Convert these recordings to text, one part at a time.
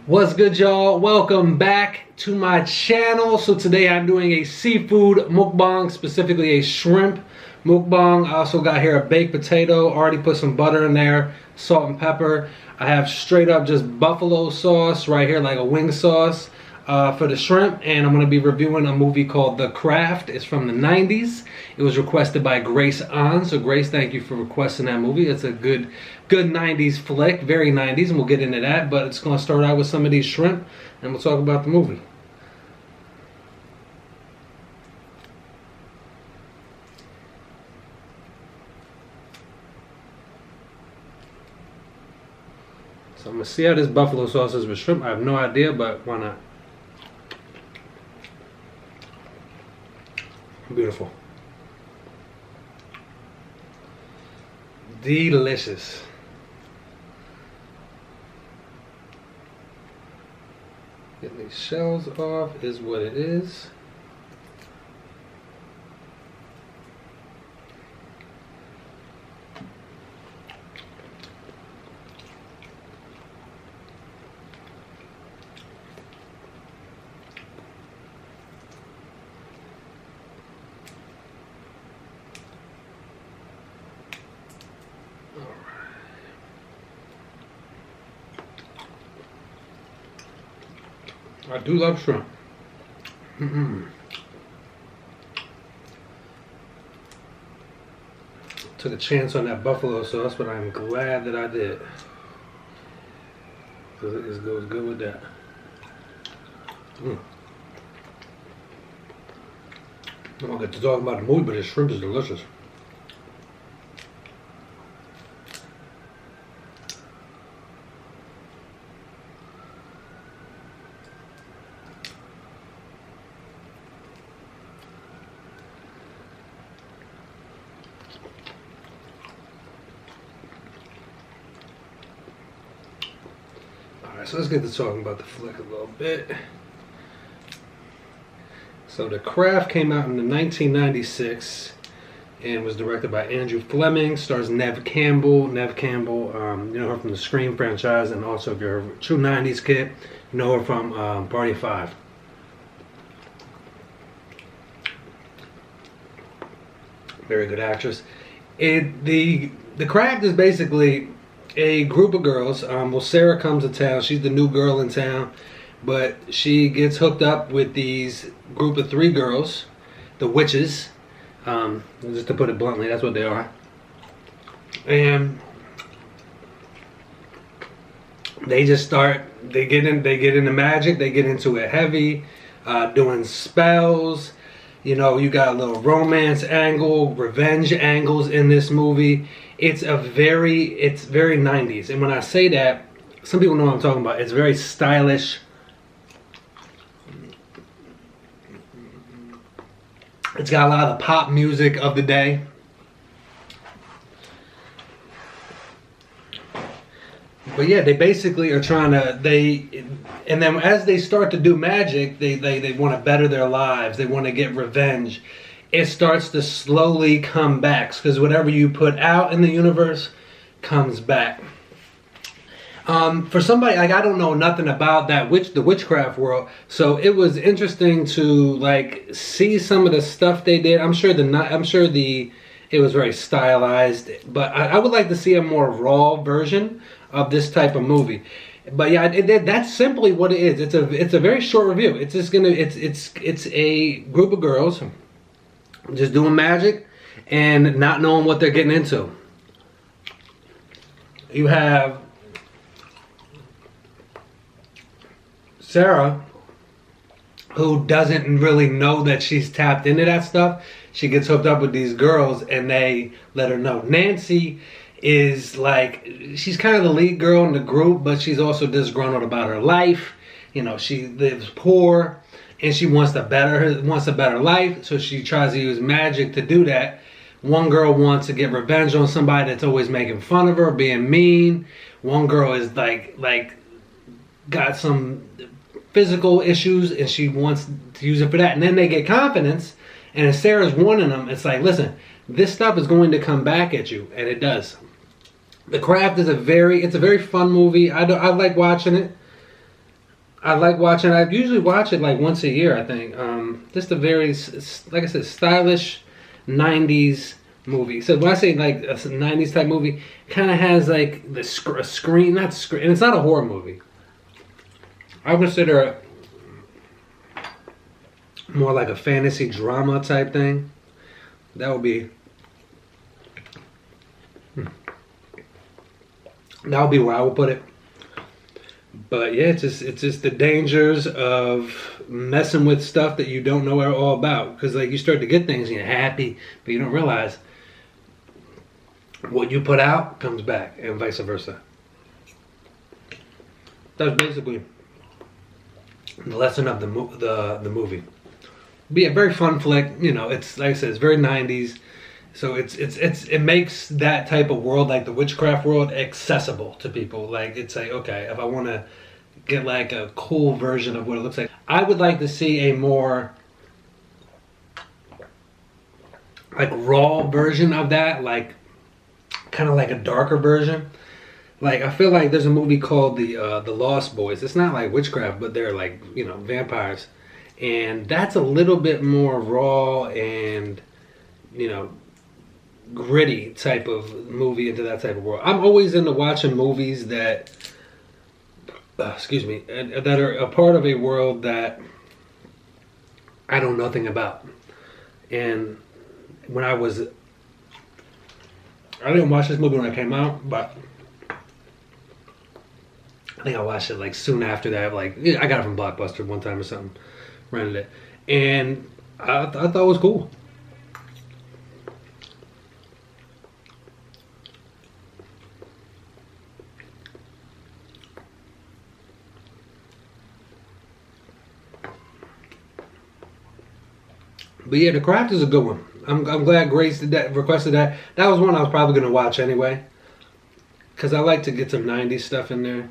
What's good, y'all? Welcome back to my channel. So today I'm doing a seafood mukbang, specifically a shrimp mukbang. I also got here a baked potato, already put some butter in there, salt and pepper. I have straight up just buffalo sauce right here, like a wing sauce for the shrimp. And I'm going to be reviewing a movie called The Craft. It's from the 90s. It was requested by Grace On. So Grace, thank you for requesting that movie. It's a good 90s flick, very 90s, and we'll get into that. But it's going to start out with some of these shrimp, and we'll talk about the movie. So I'm going to see how this buffalo sauce is with shrimp. I have no idea, but why not? Beautiful. Delicious. Getting these shells off is what it is. I do love shrimp. Took a chance on that buffalo sauce, but I'm glad that I did. Because it just goes good with that. I don't get to talk about the movie, but this shrimp is delicious. So let's get to talking about the flick a little bit. So The Craft came out in 1996 and was directed by Andrew Fleming. Stars Neve Campbell. Neve Campbell, you know her from the Scream franchise, and also if you're a true 90s kid, you know her from Party of Five. Very good actress. The Craft is basically a group of girls. Well, Sarah comes to town. She's the new girl in town, but she gets hooked up with these group of 3 girls, the witches. Just to put it bluntly, that's what they are. And they just start. They get into magic. They get into it heavy, doing spells. You know, you got a little romance angle, revenge angles in this movie. It's very 90s. And when I say that, some people know what I'm talking about. It's very stylish. It's got a lot of the pop music of the day. But yeah, they basically are trying to, and then as they start to do magic, they want to better their lives. They want to get revenge. It starts to slowly come back, because whatever you put out in the universe comes back. For somebody, like, I don't know nothing about that the witchcraft world, so it was interesting to like see some of the stuff they did. I'm sure it was very stylized, but I would like to see a more raw version of this type of movie. But yeah, that's simply what it is. It's a very short review. It's just it's a group of girls just doing magic and not knowing what they're getting into. You have Sarah, who doesn't really know that she's tapped into that stuff. She gets hooked up with these girls and they let her know. Nancy is like, she's kind of the lead girl in the group, but she's also disgruntled about her life. You know, she lives poor and she wants a better life, so she tries to use magic to do that. One girl wants to get revenge on somebody that's always making fun of her, being mean. One girl is like got some physical issues and she wants to use it for that. And then they get confidence, and as Sarah's warning them, it's like, listen, this stuff is going to come back at you, and it does. The Craft is a very fun movie. I like watching it. I like watching. I usually watch it like once a year. I think. Just a very, like I said, stylish '90s movie. So when I say like a '90s type movie, kind of has like the screen, not screen, and it's not a horror movie. I would consider it more like a fantasy drama type thing. That would be. That would be where I would put it. But yeah, it's just the dangers of messing with stuff that you don't know all about. Because like you start to get things and you're happy, but you don't realize what you put out comes back, and vice versa. That's basically the lesson of the movie. But yeah, very fun flick. You know, it's like I said, it's very '90s. So it makes that type of world, like the witchcraft world, accessible to people. Like it's like, okay, if I want to get like a cool version of what it looks like, I would like to see a more like raw version of that, like kind of like a darker version. Like I feel like there's a movie called the Lost Boys. It's not like witchcraft, but they're like, you know, vampires, and that's a little bit more raw and, you know, gritty type of movie into that type of world. I'm always into watching movies that, that are a part of a world that I know nothing about. And when I didn't watch this movie when it came out, but I think I watched it like soon after that. Like I got it from Blockbuster one time or something, rented it, and I thought it was cool. But yeah, The Craft is a good one. I'm glad Grace requested that. That was one I was probably going to watch anyway. Because I like to get some 90s stuff in there.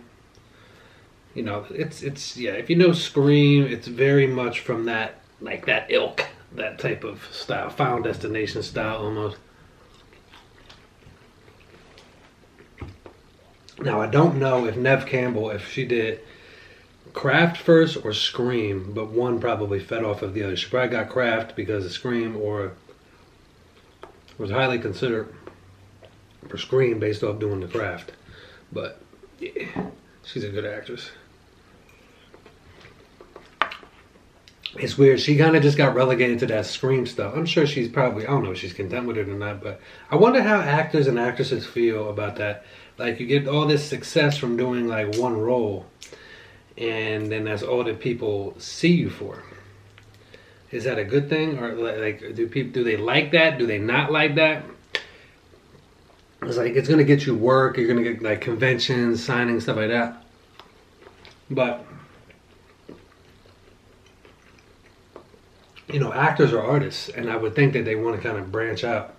You know, it's yeah, if you know Scream, it's very much from that, like that ilk. That type of style. Final Destination style almost. Now, I don't know if Neve Campbell, if she did Craft first or Scream, but one probably fed off of the other. She probably got Craft because of Scream, or was highly considered for Scream based off doing the Craft. But yeah, she's a good actress. It's weird. She kind of just got relegated to that Scream stuff. I'm sure she's probably, I don't know if she's content with it or not, but I wonder how actors and actresses feel about that. Like you get all this success from doing like one role, and then that's all that people see you for. Is that a good thing, or like do they like that? Do they not like that? It's like it's gonna get you work. You're gonna get like conventions, signings, stuff like that. But you know, actors are artists, and I would think that they want to kind of branch out.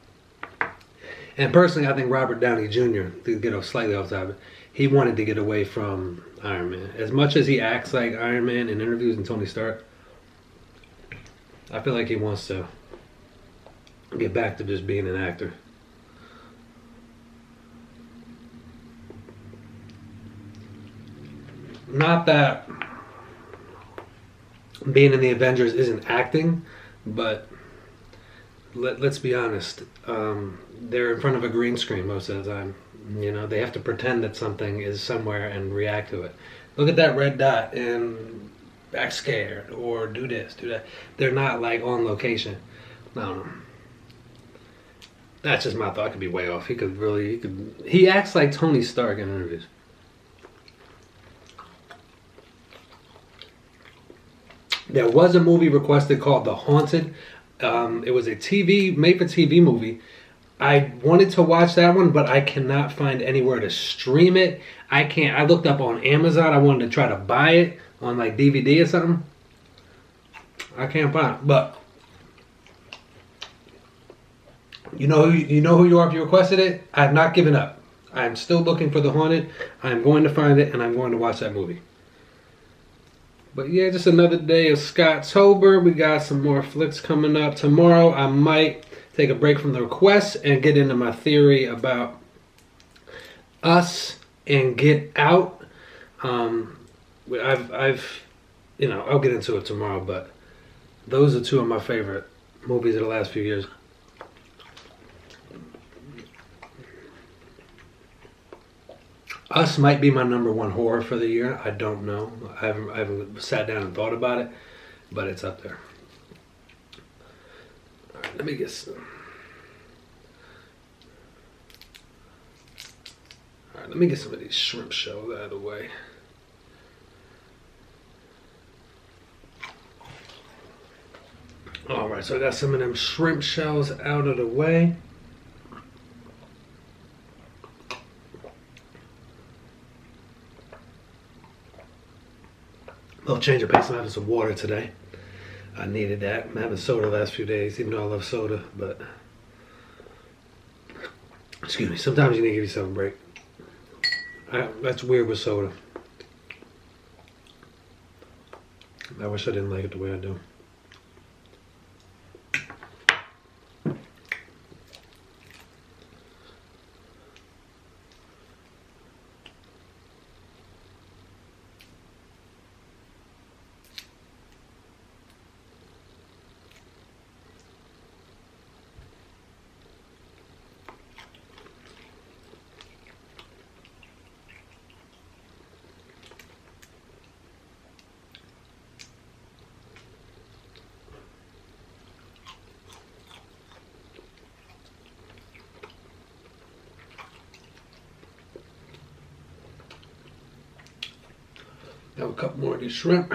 And personally, I think Robert Downey Jr., to get slightly off topic, he wanted to get away from Iron Man. As much as he acts like Iron Man in interviews and Tony Stark, I feel like he wants to get back to just being an actor. Not that being in the Avengers isn't acting, but let's be honest. They're in front of a green screen most of the time. You know, they have to pretend that something is somewhere and react to it. Look at that red dot and act scared or do this, do that. They're not like on location. No. That's just my thought. I could be way off. He acts like Tony Stark in interviews. There was a movie requested called The Haunted. It was a made-for-TV movie. I wanted to watch that one, but I cannot find anywhere to stream it. I looked up on Amazon. I wanted to try to buy it on like DVD or something. I can't find it. But you know who you are if you requested it. I have not given up. I am still looking for The Haunted. I am going to find it, and I'm going to watch that movie. But yeah, just another day of Scotttober. We got some more flicks coming up. Tomorrow I might take a break from the requests and get into my theory about Us and Get Out. I've you know, I'll get into it tomorrow, but those are two of my favorite movies of the last few years. Us might be my #1 horror for the year. I don't know. I haven't sat down and thought about it, but it's up there. All right, let me get some. All right, let me get some of these shrimp shells out of the way. All right, so I got some of them shrimp shells out of the way. Little change of pace. I'm having some water today. I needed that. I'm having soda the last few days, even though I love soda, but excuse me, sometimes you need to give yourself a break. That's weird with soda. I wish I didn't like it the way I do. Have a couple more of these shrimp.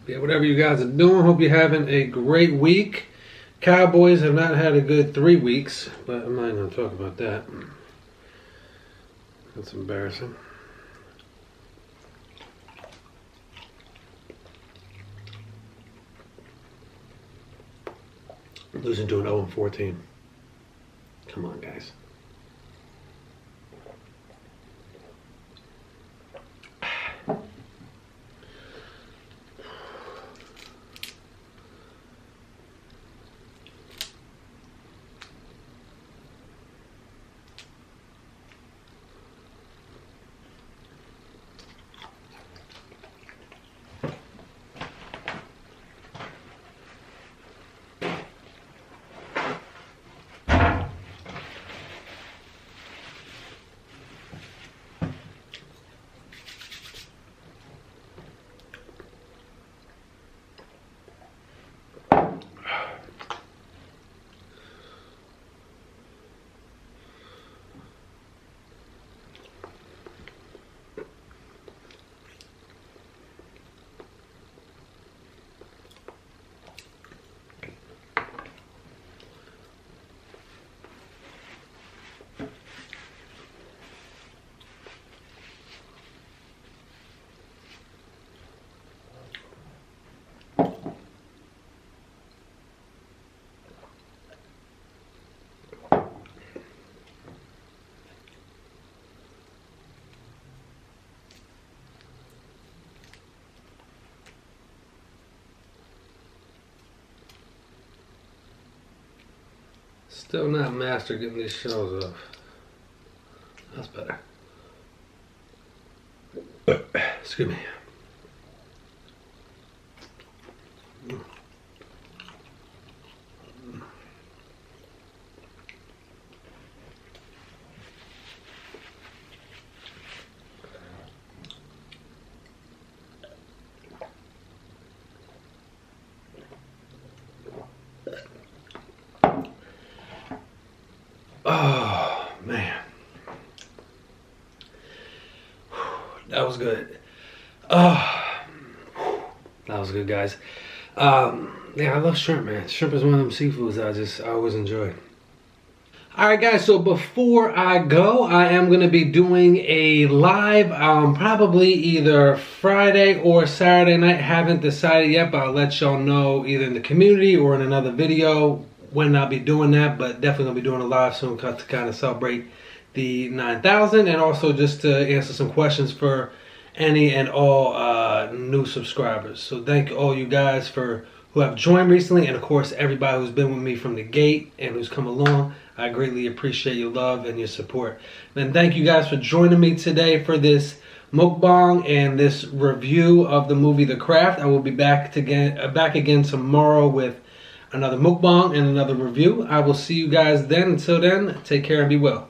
Yeah, whatever you guys are doing, hope you're having a great week. Cowboys have not had a good 3 weeks, but I'm not going to talk about that. That's embarrassing. Losing to an 0-14. Come on, guys. Still not master getting these shells off. That's better. Excuse me. Oh, man. That was good. Oh, that was good, guys. Yeah, I love shrimp, man. Shrimp is one of them seafoods I always enjoy. Alright guys, so before I go, I am going to be doing a live, probably either Friday or Saturday night. Haven't decided yet, but I'll let y'all know either in the community or in another video when I'll be doing that. But definitely going to be doing a live soon to kind of celebrate the 9,000 and also just to answer some questions for any and all new subscribers. So thank all you guys for who have joined recently, and of course everybody who's been with me from the gate and who's come along. I greatly appreciate your love and your support. And thank you guys for joining me today for this mukbang and this review of the movie The Craft. I will be back again tomorrow with another mukbang and another review. I will see you guys then. Until then, take care and be well.